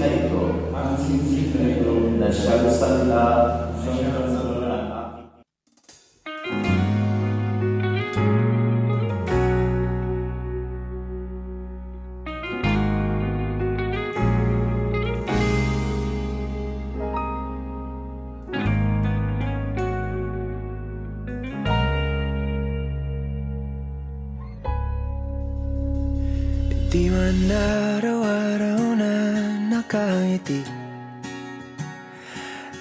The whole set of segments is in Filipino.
na ito na siyang salita ng aking Di man araw-araw na nakangiti,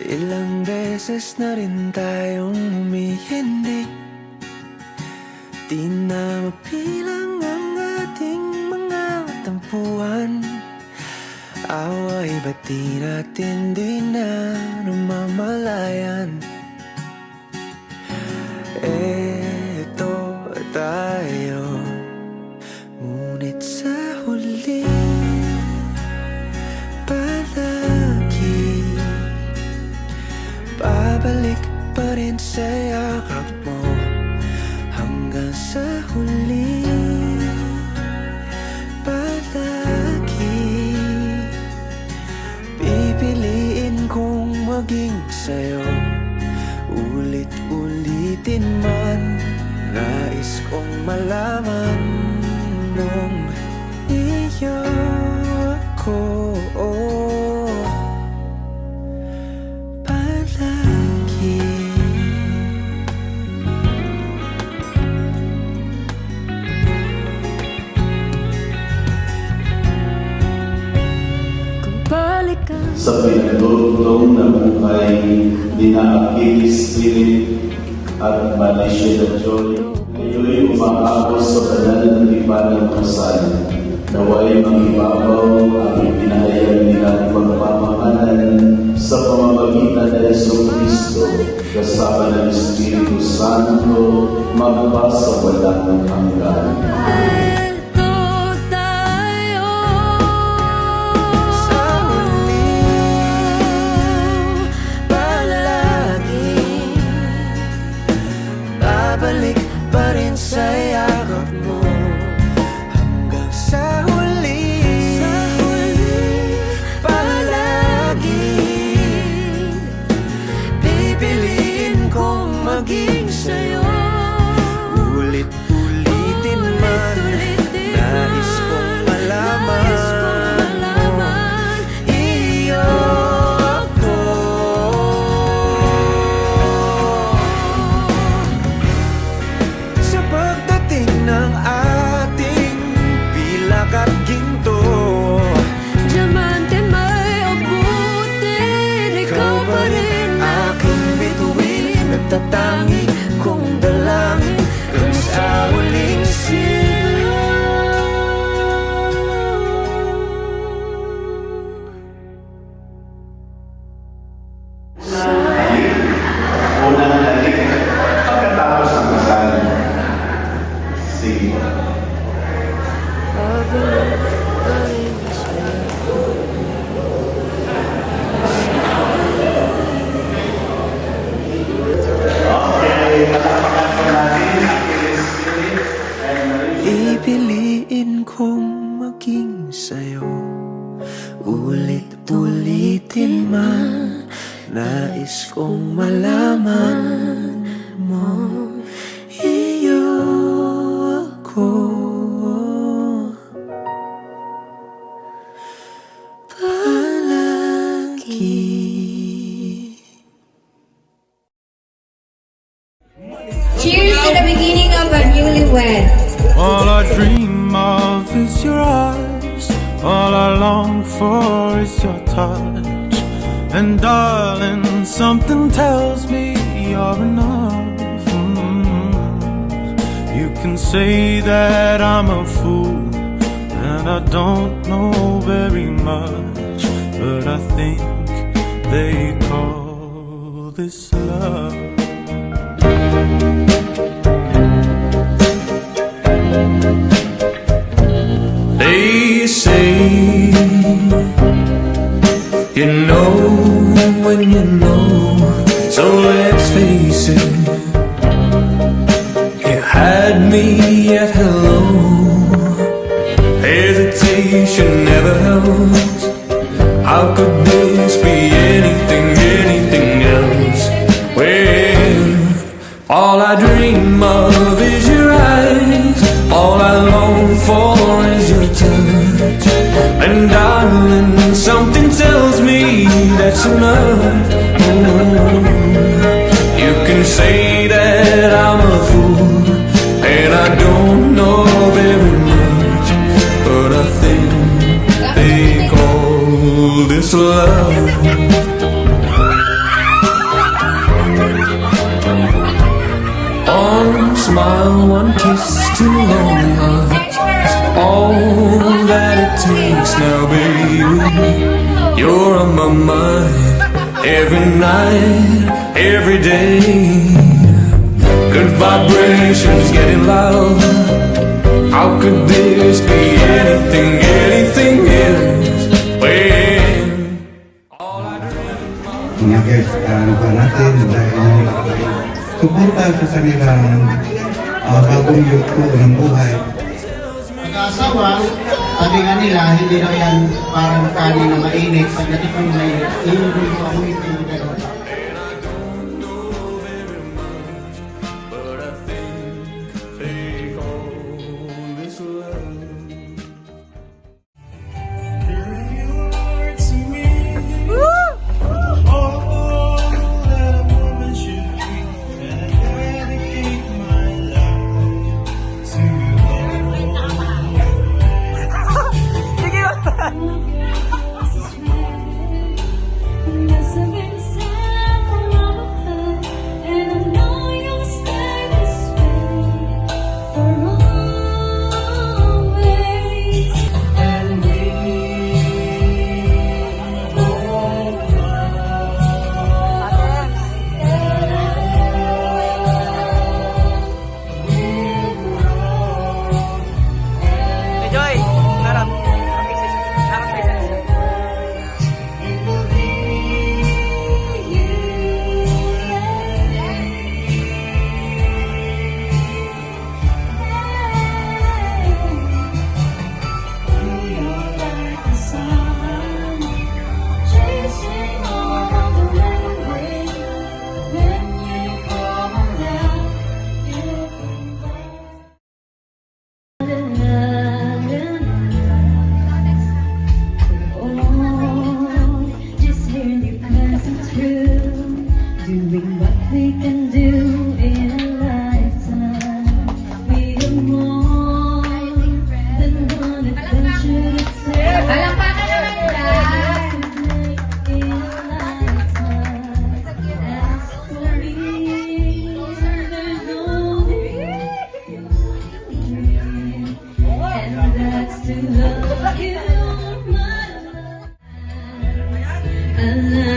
ilang beses na rin tayong humihindi. Di na mapilang ang ating mga tampuhan, away ba't di natin di na namamalayan? Eto tayo, ngunit sa huli palagi babalik pa rin sa yakap mo. Hanggang sa huli palagi pipiliin kong maging sa'yo. Ulit-ulitin man, nais kong malaman mong iyo ako palagi. Kung balikan sa pinagdurugtong na buhay ni na Achilles Spirit at Malaysia na Joy, ngayon umaakos sa banal na lipan ng kasal. Naway mangibabaw ang ipinahayag nila magpapakanan sa pamamagitan ng Yesu Cristo, kasama ng Espiritu Santo, magpasa walang hanggan. ito tayo, Sa huli palagi babalik pa rin sa yakap mo. Hanggang sa huli palagi pipiliin kong maging sa'yo. Ulit-ulitin man, nais kong malaman iyo ako. Sa pagdating ng ating pilak at ginto, diamante may abutin, ikaw pa rin aking bituin, nagtatangi kong dalangin kung sa huling sigla. Unang halik pagkatapos ng kasal. Sige. babalik pa rin sa'yo. Okay, palakpakan po natin ang Achilles Spirit and Malaysia. Pipiliin kong maging sa'yo. Ulit-ulitin man, nais kong malaman mo iyo ako palagi. Cheers to the beginning of a newlywed. All I dream of is your eyes. All I long for is your touch. And darling, something tells me you're enough. You can say that I'm a fool and I don't know very much, but I think they call this love. They say you know when you know, so let's face it. You had me at hello. Hesitation never helps. How could this be anything else? When all I dream of is your eyes, all I long for is your touch. And darling, something tells me that's enough. You can say that I'm a fool, and I don't know very much, but I think they call this love. One smile, one kiss, two lonely hearts, all that it takes now, baby. You're on my mind every night, every day. Good vibrations getting loud. How could this be anything else? When all I dream of. Mga guys, ano ba natin dahil suporta sa kanilang bagong yugto ng buhay. Mag-asawa, sabi nga nila, hindi daw yan parang kanin na mainit. Pagdating ko na yun, inuwi ko ang ito ng dalawa. Yes, I've been sad for all of her, and I know you'll stay this way for always. And we Joy, harap. Harap tayo. chasing all the railway. When you come around, you'll come back. Oh, just really passing through, doing what we can do in a lifetime. We have more than one adventure to take. Palakpakan naman yan. In a lifetime. As for me, there's only dream, and that's to love you, my love.